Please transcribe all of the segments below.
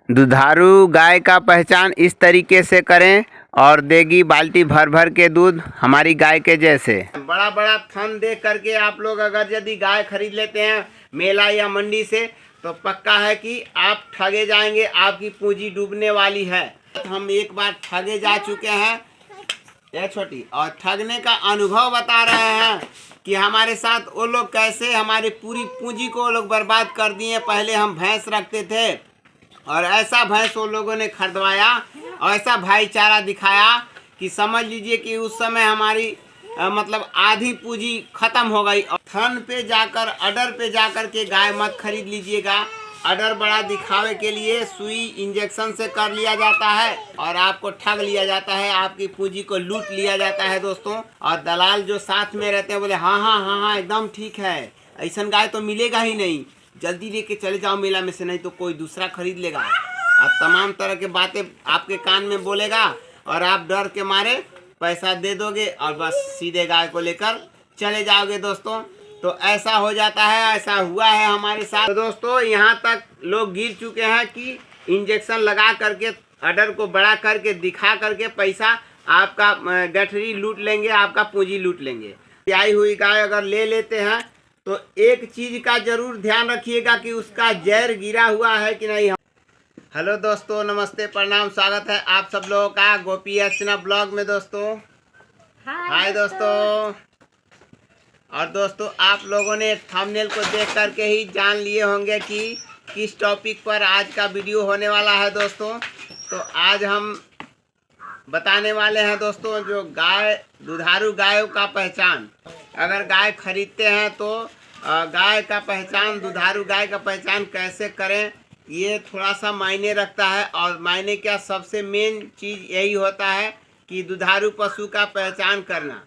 दुधारू गाय का पहचान इस तरीके से करें और देगी बाल्टी भर भर के दूध हमारी गाय के जैसे। बड़ा बड़ा थन देख करके आप लोग अगर यदि गाय खरीद लेते हैं मेला या मंडी से तो पक्का है कि आप ठगे जाएंगे, आपकी पूंजी डूबने वाली है। हम एक बार ठगे जा चुके हैं ये छोटी, और ठगने का अनुभव बता रहे हैं कि हमारे साथ वो लोग कैसे हमारी पूरी पूंजी को वो लोग बर्बाद कर दिए। पहले हम भैंस रखते थे और ऐसा भैंस वो लोगों ने खरीदवाया और ऐसा भाईचारा दिखाया कि समझ लीजिए कि उस समय हमारी मतलब आधी पूंजी खत्म हो गई। और थन पे जाकर अडर पे जाकर के गाय मत खरीद लीजिएगा। अडर बड़ा दिखावे के लिए सुई इंजेक्शन से कर लिया जाता है और आपको ठग लिया जाता है, आपकी पूंजी को लूट लिया जाता है दोस्तों। और दलाल जो साथ में रहते हैं बोले हाँ हाँ हाँ हाँ एकदम ठीक है, ऐसा गाय तो मिलेगा ही नहीं, जल्दी लेके चले जाओ मेला में से, नहीं तो कोई दूसरा खरीद लेगा। और तमाम तरह के बातें आपके कान में बोलेगा और आप डर के मारे पैसा दे दोगे और बस सीधे गाय को लेकर चले जाओगे दोस्तों। तो ऐसा हो जाता है, ऐसा हुआ है हमारे साथ। तो दोस्तों यहाँ तक लोग गिर चुके हैं कि इंजेक्शन लगा करके अडर को बड़ा करके दिखा करके पैसा आपका गठरी लूट लेंगे, आपका पूंजी लूट लेंगे। आई हुई गाय अगर ले लेते हैं तो एक चीज का जरूर ध्यान रखिएगा कि उसका जहर गिरा हुआ है कि नहीं। हेलो दोस्तों, नमस्ते, प्रणाम, स्वागत है आप सब लोगों का गोपी अर्चना ब्लॉग में दोस्तों। हाय दोस्तों। और दोस्तों आप लोगों ने थंबनेल को देख करके ही जान लिए होंगे कि किस टॉपिक पर आज का वीडियो होने वाला है दोस्तों। तो आज हम बताने वाले हैं दोस्तों जो गाय दुधारू गायों का पहचान। अगर गाय खरीदते हैं तो गाय का पहचान, दुधारू गाय का पहचान कैसे करें, ये थोड़ा सा मायने रखता है। और मायने क्या, सबसे मेन चीज़ यही होता है कि दुधारू पशु का पहचान करना।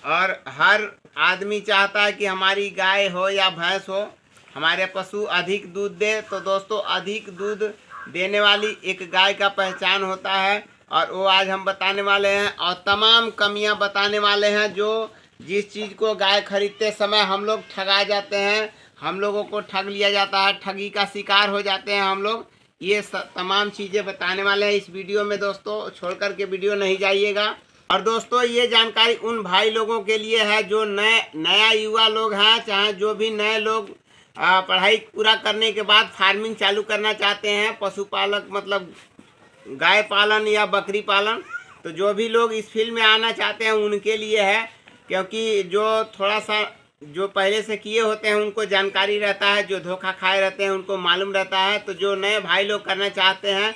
और हर आदमी चाहता है कि हमारी गाय हो या भैंस हो, हमारे पशु अधिक दूध दे। तो दोस्तों अधिक दूध देने वाली एक गाय का पहचान होता है और वो आज हम बताने वाले हैं। और तमाम कमियां बताने वाले हैं जो जिस चीज़ को गाय खरीदते समय हम लोग ठगा जाते हैं, हम लोगों को ठग लिया जाता है, ठगी का शिकार हो जाते हैं हम लोग। ये तमाम चीज़ें बताने वाले हैं इस वीडियो में दोस्तों, छोड़ कर के वीडियो नहीं जाइएगा। और दोस्तों ये जानकारी उन भाई लोगों के लिए है जो नया युवा लोग हैं, चाहे जो भी नए लोग पढ़ाई पूरा करने के बाद फार्मिंग चालू करना चाहते हैं, पशुपालक मतलब गाय पालन या बकरी पालन। तो जो भी लोग इस फील्ड में आना चाहते हैं उनके लिए है, क्योंकि जो थोड़ा सा जो पहले से किए होते हैं उनको जानकारी रहता है, जो धोखा खाए रहते हैं उनको मालूम रहता है। तो जो नए भाई लोग करना चाहते हैं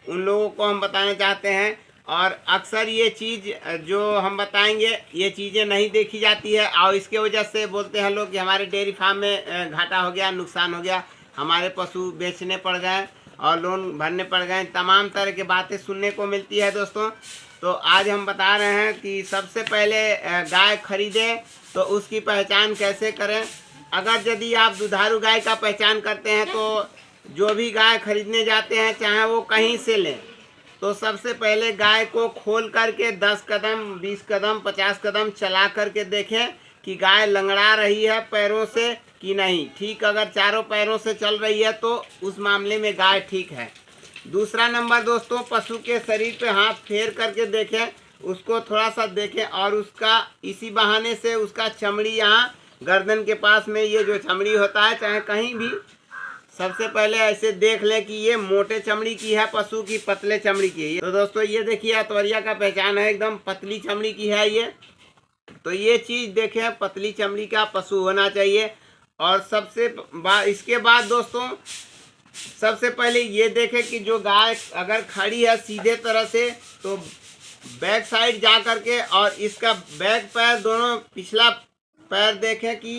उन लोगों को हम बताना चाहते हैं। और अक्सर ये चीज़ जो हम बताएंगे ये चीज़ें नहीं देखी जाती है और इसके वजह से बोलते हैं लोग कि हमारे डेयरी फार्म में घाटा हो गया, नुकसान हो गया, हमारे पशु बेचने पड़ गए और लोन भरने पड़ गए, तमाम तरह की बातें सुनने को मिलती है दोस्तों। तो आज हम बता रहे हैं कि सबसे पहले गाय खरीदें तो उसकी पहचान कैसे करें। अगर यदि आप दुधारू गाय का पहचान करते हैं तो जो भी गाय खरीदने जाते हैं चाहे वो कहीं से लें, तो सबसे पहले गाय को खोल करके 10 कदम 20 कदम 50 कदम चला करके देखें कि गाय लंगड़ा रही है पैरों से कि नहीं। ठीक अगर चारों पैरों से चल रही है तो उस मामले में गाय ठीक है। दूसरा नंबर दोस्तों, पशु के शरीर पे हाथ फेर करके देखें, उसको थोड़ा सा देखें और उसका इसी बहाने से उसका चमड़ी यहाँ गर्दन के पास में ये जो चमड़ी होता है चाहे कहीं भी, सबसे पहले ऐसे देख लें कि ये मोटे चमड़ी की है पशु की पतले चमड़ी की है। तो दोस्तों ये देखिए अतवरिया का पहचान है, एकदम पतली चमड़ी की है ये। तो ये चीज़ देखें, पतली चमड़ी का पशु होना चाहिए। और इसके बाद दोस्तों सबसे पहले ये देखें कि जो गाय अगर खड़ी है सीधे तरह से तो बैक साइड जा करके और इसका बैक पैर दोनों पिछला पैर देखें कि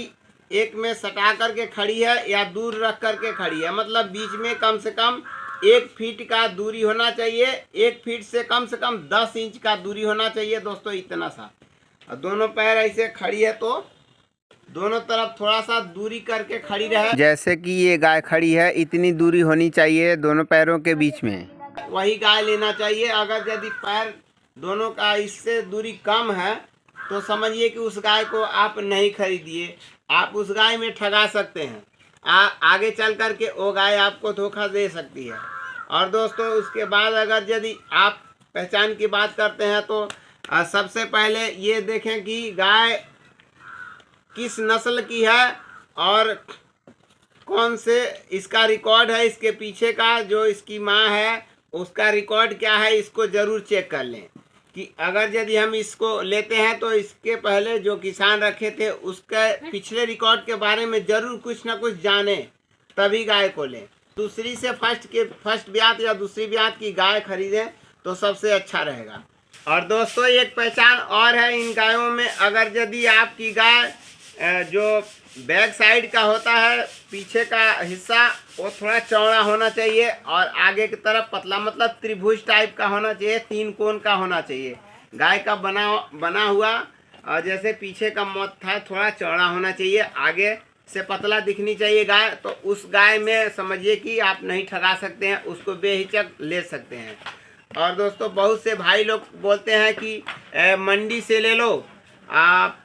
एक में सटा करके खड़ी है या दूर रख करके खड़ी है, मतलब बीच में कम से कम 1 फीट का दूरी होना चाहिए, 1 फीट से कम 10 इंच का दूरी होना चाहिए दोस्तों, इतना सा। और दोनों पैर ऐसे खड़ी है तो दोनों तरफ थोड़ा सा दूरी करके खड़ी रहे, जैसे कि ये गाय खड़ी है इतनी दूरी होनी चाहिए दोनों पैरों के बीच में, वही गाय लेना चाहिए। अगर यदि पैर दोनों का इससे दूरी कम है तो समझिए कि उस गाय को आप नहीं खरीदिए, आप उस गाय में ठगा सकते हैं। आगे चल कर के वो गाय आपको धोखा दे सकती है। और दोस्तों उसके बाद अगर यदि आप पहचान की बात करते हैं तो सबसे पहले ये देखें कि गाय किस नस्ल की है और कौन से इसका रिकॉर्ड है, इसके पीछे का जो इसकी माँ है उसका रिकॉर्ड क्या है, इसको ज़रूर चेक कर लें कि अगर यदि हम इसको लेते हैं तो इसके पहले जो किसान रखे थे उसके पिछले रिकॉर्ड के बारे में ज़रूर कुछ ना कुछ जाने तभी गाय को लें। दूसरी से फर्स्ट ब्यात या दूसरी ब्यात की गाय खरीदें तो सबसे अच्छा रहेगा। और दोस्तों एक पहचान और है इन गायों में, अगर यदि आपकी गाय जो बैक साइड का होता है पीछे का हिस्सा वो थोड़ा चौड़ा होना चाहिए और आगे की तरफ पतला, मतलब त्रिभुज टाइप का होना चाहिए, 3 कोण का होना चाहिए गाय का बना हुआ। और जैसे पीछे का मत्था है थोड़ा चौड़ा होना चाहिए, आगे से पतला दिखनी चाहिए गाय, तो उस गाय में समझिए कि आप नहीं ठगा सकते हैं, उसको बेहिचक ले सकते हैं। और दोस्तों बहुत से भाई लोग बोलते हैं कि मंडी से ले लो। आप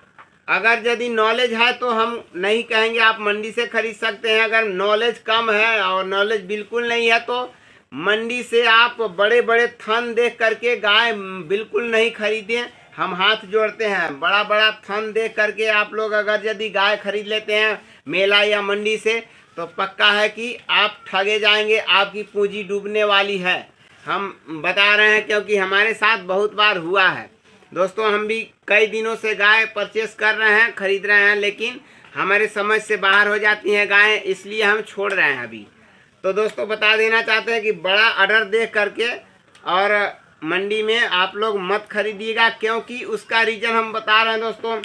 अगर यदि नॉलेज है तो हम नहीं कहेंगे आप मंडी से खरीद सकते हैं, अगर नॉलेज कम है और नॉलेज बिल्कुल नहीं है तो मंडी से आप बड़े बड़े थन देख करके गाय बिल्कुल नहीं खरीदें। हम हाथ जोड़ते हैं, बड़ा बड़ा थन देख करके आप लोग अगर यदि गाय खरीद लेते हैं मेला या मंडी से तो पक्का है कि आप ठगे जाएंगे, आपकी पूंजी डूबने वाली है। हम बता रहे हैं क्योंकि हमारे साथ बहुत बार हुआ है दोस्तों। हम भी कई दिनों से गाय परचेस कर रहे हैं, खरीद रहे हैं, लेकिन हमारे समझ से बाहर हो जाती हैं गायें, इसलिए हम छोड़ रहे हैं अभी। तो दोस्तों बता देना चाहते हैं कि बड़ा ऑर्डर देख करके और मंडी में आप लोग मत खरीदिएगा, क्योंकि उसका रीज़न हम बता रहे हैं दोस्तों।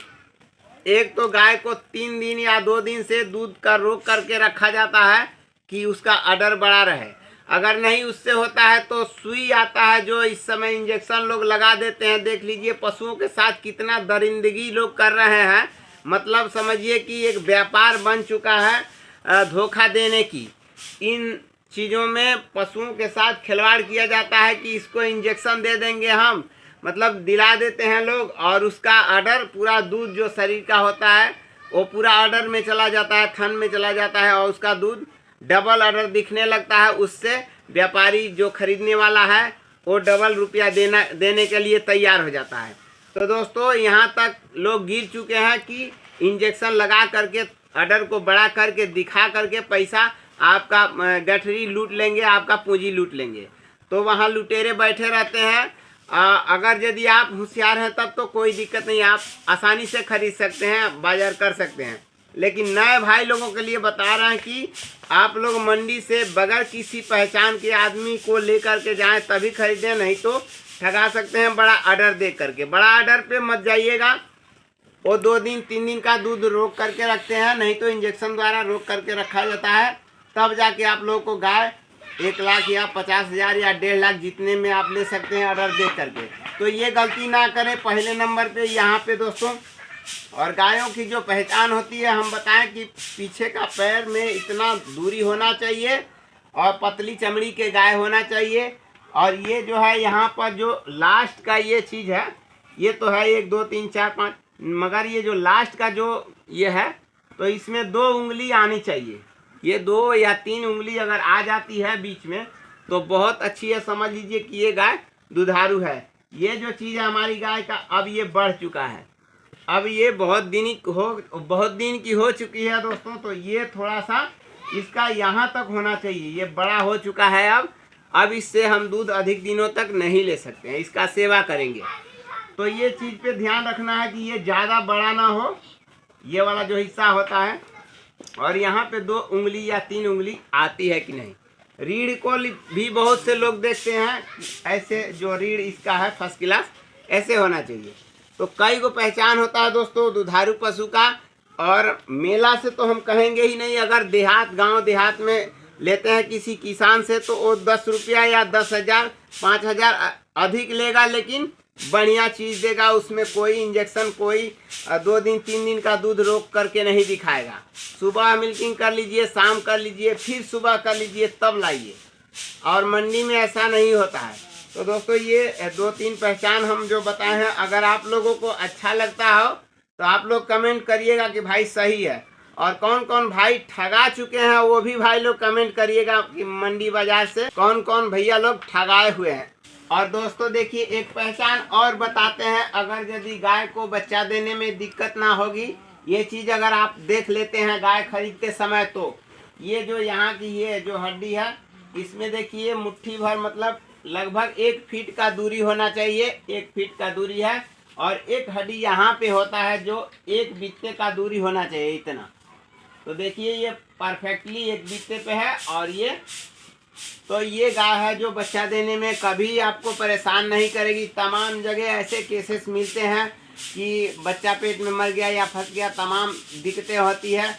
एक तो गाय को 3 दिन या 2 दिन से दूध का रोक करके रखा जाता है कि उसका ऑर्डर बड़ा रहे, अगर नहीं उससे होता है तो सुई आता है जो इस समय इंजेक्शन लोग लगा देते हैं। देख लीजिए पशुओं के साथ कितना दरिंदगी लोग कर रहे हैं, मतलब समझिए कि एक व्यापार बन चुका है धोखा देने की। इन चीज़ों में पशुओं के साथ खिलवाड़ किया जाता है कि इसको इंजेक्शन दे देंगे हम, मतलब दिला देते हैं लोग, और उसका ऑर्डर पूरा दूध जो शरीर का होता है वो पूरा ऑर्डर में चला जाता है, थन में चला जाता है और उसका दूध डबल ऑर्डर दिखने लगता है। उससे व्यापारी जो खरीदने वाला है वो डबल रुपया देने के लिए तैयार हो जाता है। तो दोस्तों यहाँ तक लोग गिर चुके हैं कि इंजेक्शन लगा करके ऑर्डर को बड़ा करके दिखा करके पैसा आपका गठरी लूट लेंगे, आपका पूंजी लूट लेंगे। तो वहाँ लुटेरे बैठे रहते हैं। अगर यदि आप होशियार हैं तब तो कोई दिक्कत नहीं, आप आसानी से खरीद सकते हैं, बाजार कर सकते हैं। लेकिन नए भाई लोगों के लिए बता रहे हैं कि आप लोग मंडी से बगैर किसी पहचान के आदमी को लेकर के जाएं तभी खरीदें, नहीं तो ठगा सकते हैं बड़ा ऑर्डर दे करके। बड़ा ऑर्डर पे मत जाइएगा, वो 2 दिन 3 दिन का दूध रोक करके रखते हैं, नहीं तो इंजेक्शन द्वारा रोक करके रखा जाता है, तब जाके आप लोगों को गाय 1 लाख या 50,000 या 1.5 लाख जितने में आप ले सकते हैं ऑर्डर दे करके। तो ये गलती ना करें पहले नंबर पे यहाँ पे दोस्तों। और गायों की जो पहचान होती है हम बताएं कि पीछे का पैर में इतना दूरी होना चाहिए और पतली चमड़ी के गाय होना चाहिए। और ये जो है यहाँ पर जो लास्ट का ये चीज़ है, ये तो है 1 2 3 4 5, मगर ये जो लास्ट का जो ये है तो इसमें 2 उंगली आनी चाहिए। ये 2 या 3 उंगली अगर आ जाती है बीच में तो बहुत अच्छी है, समझ लीजिए कि ये गाय दुधारू है। ये जो चीज़ है हमारी गाय का अब ये बढ़ चुका है, अब ये बहुत दिन की हो चुकी है दोस्तों। तो ये थोड़ा सा इसका यहाँ तक होना चाहिए, ये बड़ा हो चुका है अब इससे हम दूध अधिक दिनों तक नहीं ले सकते हैं, इसका सेवा करेंगे। तो ये चीज़ पे ध्यान रखना है कि ये ज़्यादा बड़ा ना हो, ये वाला जो हिस्सा होता है, और यहाँ पे 2 उंगली या 3 उंगली आती है कि नहीं। रीढ़ को भी बहुत से लोग देखते हैं ऐसे, जो रीढ़ इसका है फर्स्ट क्लास ऐसे होना चाहिए। तो कई को पहचान होता है दोस्तों दुधारू पशु का। और मेला से तो हम कहेंगे ही नहीं, अगर गांव देहात में लेते हैं किसी किसान से तो वो 10 रुपया या 10,000 5,000 अधिक लेगा, लेकिन बढ़िया चीज़ देगा, उसमें कोई इंजेक्शन, कोई 2 दिन 3 दिन का दूध रोक करके नहीं दिखाएगा। सुबह मिल्किंग कर लीजिए, शाम कर लीजिए, फिर सुबह कर लीजिए, तब लाइए। और मंडी में ऐसा नहीं होता है। तो दोस्तों ये 2-3 पहचान हम जो बताए हैं, अगर आप लोगों को अच्छा लगता हो तो आप लोग कमेंट करिएगा कि भाई सही है, और कौन कौन भाई ठगा चुके हैं वो भी भाई लोग कमेंट करिएगा कि मंडी बाजार से कौन कौन भैया लोग ठगाए हुए हैं। और दोस्तों देखिए एक पहचान और बताते हैं, अगर यदि गाय को बच्चा देने में दिक्कत ना होगी, ये चीज़ अगर आप देख लेते हैं गाय खरीदते समय, तो ये जो यहाँ की ये जो हड्डी है इसमें देखिए मुट्ठी भर मतलब लगभग 1 फीट का दूरी होना चाहिए, 1 फीट का दूरी है। और एक हड्डी यहाँ पे होता है जो 1 बित्ते का दूरी होना चाहिए इतना। तो देखिए ये परफेक्टली 1 बित्ते पे है। और ये गाय है जो बच्चा देने में कभी आपको परेशान नहीं करेगी। तमाम जगह ऐसे केसेस मिलते हैं कि बच्चा पेट में मर गया या फंस गया, तमाम दिक्कतें होती है।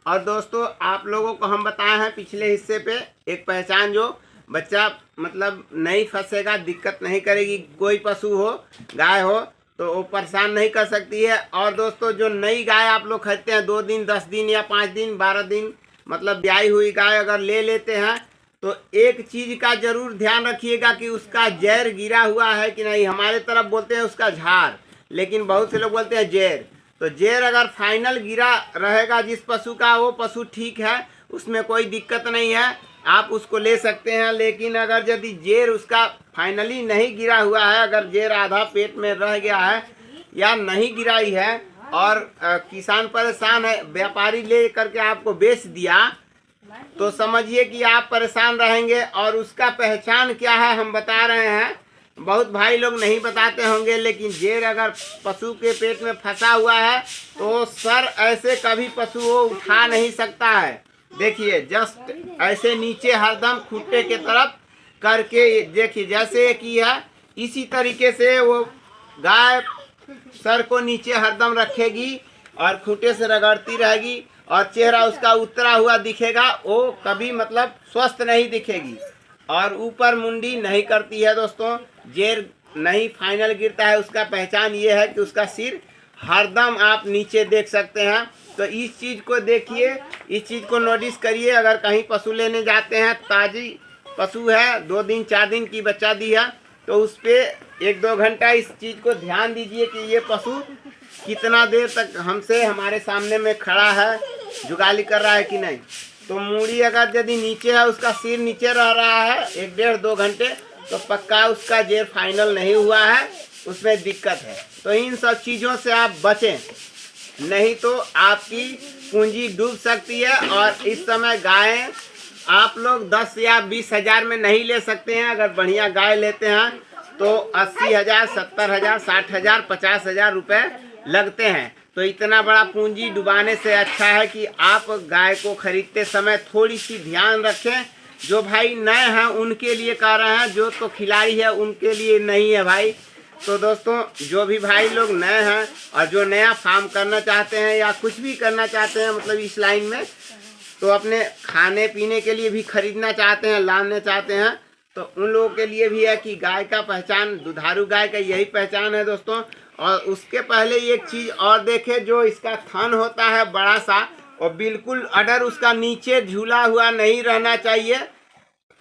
और दोस्तों आप लोगों को हम बताए हैं पिछले हिस्से पे एक पहचान जो बच्चा मतलब नहीं फंसेगा, दिक्कत नहीं करेगी, कोई पशु हो गाय हो तो वो परेशान नहीं कर सकती है। और दोस्तों जो नई गाय आप लोग खरीदते हैं 2 दिन 10 दिन या 5 दिन 12 दिन मतलब ब्याई हुई गाय अगर ले लेते हैं तो एक चीज़ का जरूर ध्यान रखिएगा कि उसका जैर गिरा हुआ है कि नहीं। हमारे तरफ बोलते हैं उसका झार, लेकिन बहुत से लोग बोलते हैं जैर। तो जैर अगर फाइनल गिरा रहेगा जिस पशु का, वो पशु ठीक है, उसमें कोई दिक्कत नहीं है, आप उसको ले सकते हैं। लेकिन अगर यदि जेर उसका फाइनली नहीं गिरा हुआ है, अगर जेर आधा पेट में रह गया है या नहीं गिराई है और किसान परेशान है, व्यापारी ले करके आपको बेच दिया, तो समझिए कि आप परेशान रहेंगे। और उसका पहचान क्या है हम बता रहे हैं, बहुत भाई लोग नहीं बताते होंगे, लेकिन जेर अगर पशु के पेट में फंसा हुआ है तो सर ऐसे कभी पशु वो उठा नहीं सकता है। देखिए जस्ट ऐसे नीचे हरदम खूंटे के तरफ करके देखिए जैसे कि है इसी तरीके से वो गाय सर को नीचे हरदम रखेगी और खूंटे से रगड़ती रहेगी और चेहरा उसका उतरा हुआ दिखेगा, वो कभी मतलब स्वस्थ नहीं दिखेगी। और ऊपर मुंडी नहीं करती है दोस्तों, जेर नहीं फाइनल गिरता है। उसका पहचान ये है कि उसका सिर हरदम आप नीचे देख सकते हैं। तो इस चीज़ को देखिए, इस चीज़ को नोटिस करिए। अगर कहीं पशु लेने जाते हैं, ताज़ी पशु है 2 दिन 4 दिन की बच्चा दी है, तो उस पर 1-2 घंटा इस चीज़ को ध्यान दीजिए कि ये पशु कितना देर तक हमसे हमारे सामने में खड़ा है, जुगाली कर रहा है कि नहीं। तो मूड़ी अगर यदि नीचे है, उसका सिर नीचे रह रहा है 1-1.5-2 घंटे, तो पक्का उसका जेर फाइनल नहीं हुआ है, उसमें दिक्कत है। तो इन सब चीज़ों से आप बचें, नहीं तो आपकी पूंजी डूब सकती है। और इस समय गायें आप लोग 10 या 20 हज़ार में नहीं ले सकते हैं। अगर बढ़िया गाय लेते हैं तो 80,000, 70,000, 60,000, 50,000 रुपये लगते हैं। तो इतना बड़ा पूंजी डुबाने से अच्छा है कि आप गाय को खरीदते समय थोड़ी सी ध्यान रखें। जो भाई नए हैं उनके लिए कह रहे हैं, जो तो खिलाड़ी है उनके लिए नहीं है भाई। तो दोस्तों जो भी भाई लोग नए हैं और जो नया फार्म करना चाहते हैं या कुछ भी करना चाहते हैं मतलब इस लाइन में, तो अपने खाने पीने के लिए भी खरीदना चाहते हैं, लाने चाहते हैं, तो उन लोगों के लिए भी है कि गाय का पहचान, दुधारू गाय का यही पहचान है दोस्तों। और उसके पहले एक चीज़ और देखें, जो इसका थन होता है बड़ा सा, और बिल्कुल अडर उसका नीचे झूला हुआ नहीं रहना चाहिए।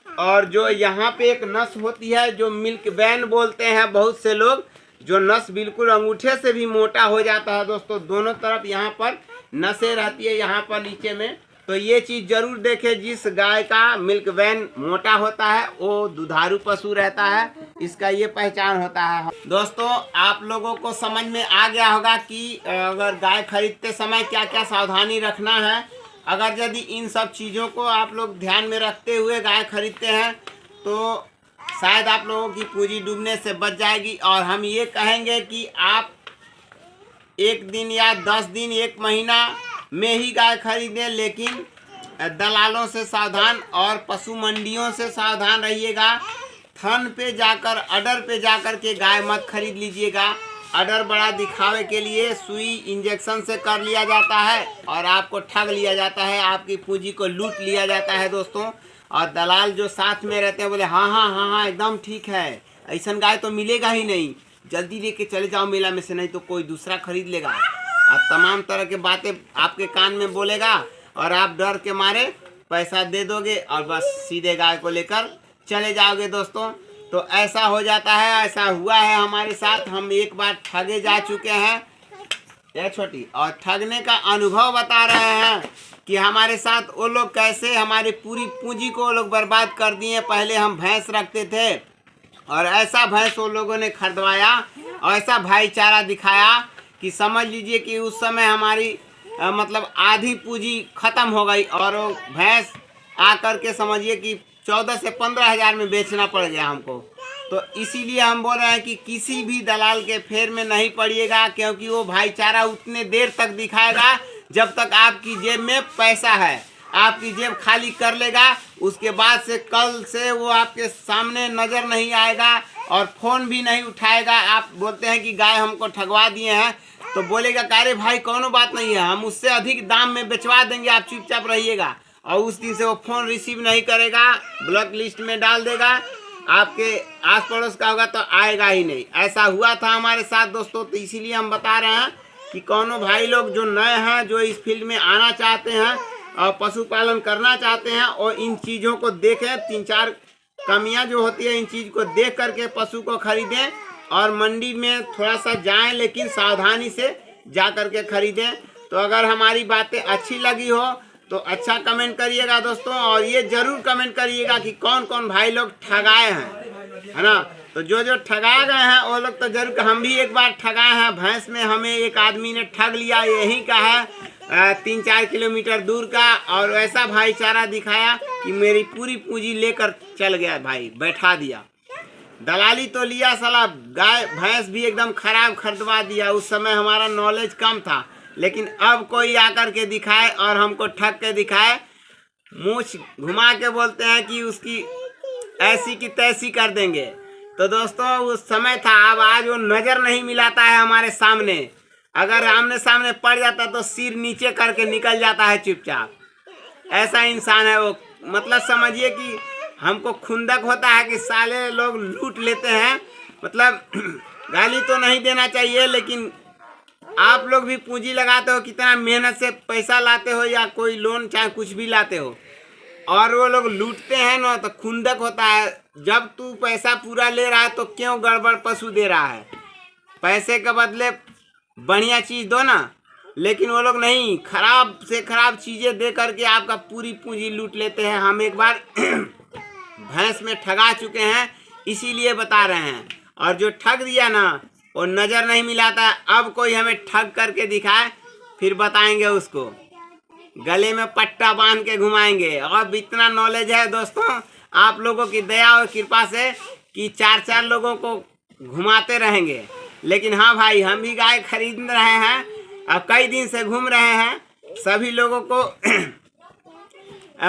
और जो यहाँ पे एक नस होती है जो मिल्क वैन बोलते हैं बहुत से लोग, जो नस बिल्कुल अंगूठे से भी मोटा हो जाता है दोस्तों, दोनों तरफ यहाँ पर नसें रहती है यहाँ पर नीचे में। तो ये चीज़ जरूर देखें, जिस गाय का मिल्क वैन मोटा होता है वो दुधारू पशु रहता है, इसका ये पहचान होता है। दोस्तों आप लोगों को समझ में आ गया होगा कि अगर गाय खरीदते समय क्या क्या सावधानी रखना है। अगर यदि इन सब चीज़ों को आप लोग ध्यान में रखते हुए गाय खरीदते हैं तो शायद आप लोगों की पूंजी डूबने से बच जाएगी। और हम ये कहेंगे कि आप 1 दिन या 10 दिन 1 महीना में ही गाय खरीदें, लेकिन दलालों से सावधान और पशु मंडियों से सावधान रहिएगा। थन पे जाकर, अडर पे जाकर के गाय मत खरीद लीजिएगा। अडर बड़ा दिखावे के लिए सुई इंजेक्शन से कर लिया जाता है और आपको ठग लिया जाता है, आपकी पूंजी को लूट लिया जाता है दोस्तों। और दलाल जो साथ में रहते हैं बोले हाँ हाँ हाँ हाँ एकदम ठीक है, ऐसा गाय तो मिलेगा ही नहीं, जल्दी लेके चले जाओ मेला में से, नहीं तो कोई दूसरा खरीद लेगा। और तमाम तरह के बातें आपके कान में बोलेगा और आप डर के मारे पैसा दे दोगे और बस सीधे गाय को लेकर चले जाओगे दोस्तों। तो ऐसा हो जाता है, ऐसा हुआ है हमारे साथ, हम एक बार ठगे जा चुके हैं। ये छोटी, और ठगने का अनुभव बता रहे हैं कि हमारे साथ वो लोग कैसे हमारी पूरी पूंजी को वो लोग बर्बाद कर दिए। पहले हम भैंस रखते थे और ऐसा भैंस वो लोगों ने खरीदवाया और ऐसा भाईचारा दिखाया कि समझ लीजिए कि उस समय हमारी मतलब आधी पूंजी खत्म हो गई और वो भैंस आकर के समझिए कि 14 से 15 हज़ार में बेचना पड़ गया हमको। तो इसीलिए हम बोल रहे हैं कि किसी भी दलाल के फेर में नहीं पड़िएगा, क्योंकि वो भाईचारा उतने देर तक दिखाएगा जब तक आपकी जेब में पैसा है। आपकी जेब खाली कर लेगा, उसके बाद से कल से वो आपके सामने नज़र नहीं आएगा और फ़ोन भी नहीं उठाएगा। आप बोलते हैं कि गाय हमको ठगवा दिए हैं, तो बोलेगा अरे भाई कोनो बात नहीं है, हम उससे अधिक दाम में बेचवा देंगे, आप चुपचाप रहिएगा। और उस दिन से वो फ़ोन रिसीव नहीं करेगा, ब्लॉक लिस्ट में डाल देगा। आपके आस पड़ोस का होगा तो आएगा ही नहीं। ऐसा हुआ था हमारे साथ दोस्तों। तो इसीलिए हम बता रहे हैं कि कौनो भाई लोग जो नए हैं, जो इस फील्ड में आना चाहते हैं और पशुपालन करना चाहते हैं, और इन चीज़ों को देखें, 3-4 कमियां जो होती है इन चीज़ को देख करके पशु को खरीदें और मंडी में थोड़ा सा जाएं, लेकिन सावधानी से जा करके खरीदें। तो अगर हमारी बातें अच्छी लगी हो तो अच्छा कमेंट करिएगा दोस्तों, और ये ज़रूर कमेंट करिएगा कि कौन कौन भाई लोग ठगाए हैं, है ना। तो जो ठगाए गए हैं वो लोग तो जरूर, हम भी एक बार ठगाए हैं। भैंस में हमें एक आदमी ने ठग लिया, यही का है 3-4 किलोमीटर दूर का, और ऐसा भाईचारा दिखाया कि मेरी पूरी पूंजी लेकर चल गया भाई, बैठा दिया। दलाली तो लिया साला, गाय भैंस भी एकदम खराब खरीदवा दिया। उस समय हमारा नॉलेज कम था, लेकिन अब कोई आकर के दिखाए और हमको ठग के दिखाए, मूछ घुमा के बोलते हैं कि उसकी ऐसी की तैसी कर देंगे। तो दोस्तों उस समय था, अब आज वो नज़र नहीं मिलाता है हमारे सामने। अगर आमने सामने पड़ जाता तो सिर नीचे करके निकल जाता है चुपचाप। ऐसा इंसान है वो। मतलब समझिए कि हमको खुंदक होता है कि साले लोग लूट लेते हैं। मतलब गाली तो नहीं देना चाहिए, लेकिन आप लोग भी पूंजी लगाते हो, कितना मेहनत से पैसा लाते हो या कोई लोन चाहे कुछ भी लाते हो, और वो लोग लूटते हैं ना, तो खुंदक होता है। जब तू पैसा पूरा ले रहा है तो क्यों गड़बड़ पशु दे रहा है? पैसे के बदले बढ़िया चीज़ दो ना। लेकिन वो लोग नहीं, खराब से खराब चीज़ें दे करके आपका पूरी पूंजी लूट लेते हैं। हम एक बार भैंस में ठगा चुके हैं, इसीलिए बता रहे हैं। और जो ठग दिया ना, वो नज़र नहीं मिलाता। अब कोई हमें ठग करके दिखाए, फिर बताएंगे उसको, गले में पट्टा बांध के घुमाएंगे। और इतना नॉलेज है दोस्तों आप लोगों की दया और कृपा से कि 4-4 लोगों को घुमाते रहेंगे। लेकिन हाँ भाई, हम भी गाय खरीद रहे हैं और कई दिन से घूम रहे हैं। सभी लोगों को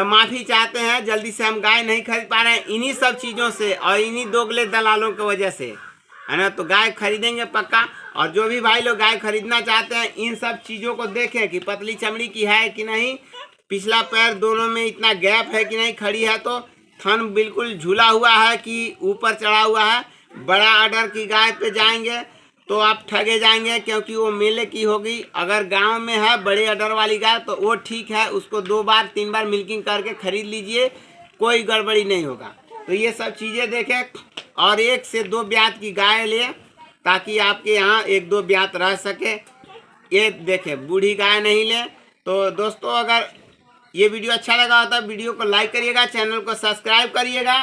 माफ़ी चाहते हैं, जल्दी से हम गाय नहीं खरीद पा रहे हैं इन्हीं सब चीज़ों से और इन्हीं दोगले दलालों की वजह से, है ना। तो गाय खरीदेंगे पक्का। और जो भी भाई लोग गाय खरीदना चाहते हैं, इन सब चीज़ों को देखें कि पतली चमड़ी की है कि नहीं, पिछला पैर दोनों में इतना गैप है कि नहीं, खड़ी है तो थन बिल्कुल झूला हुआ है कि ऊपर चढ़ा हुआ है। बड़ा ऑर्डर की गाय पे जाएंगे तो आप ठगे जाएंगे, क्योंकि वो मेले की होगी। अगर गांव में है बड़े ऑर्डर वाली गाय तो वो ठीक है, उसको 2 बार 3 बार मिल्किंग करके खरीद लीजिए, कोई गड़बड़ी नहीं होगा। तो ये सब चीज़ें देखें, और 1 से 2 ब्यात की गाय लें ताकि आपके यहाँ 1-2 ब्यात रह सके। ये देखें, बूढ़ी गाय नहीं लें। तो दोस्तों अगर ये वीडियो अच्छा लगा हो तो वीडियो को लाइक करिएगा, चैनल को सब्सक्राइब करिएगा,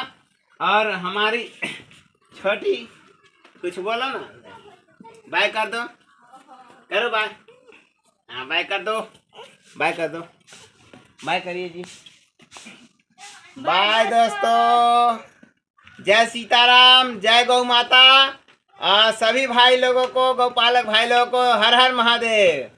और हमारी छोटी कुछ बोलो ना, बाय कर दो, करो बाय, हाँ बाय कर दो, बाय कर दो, बाय करिए जी, बाय दोस्तों। जय सीताराम, जय गौ माता। सभी भाई लोगों को, गौपालक भाई लोगों को हर हर महादेव।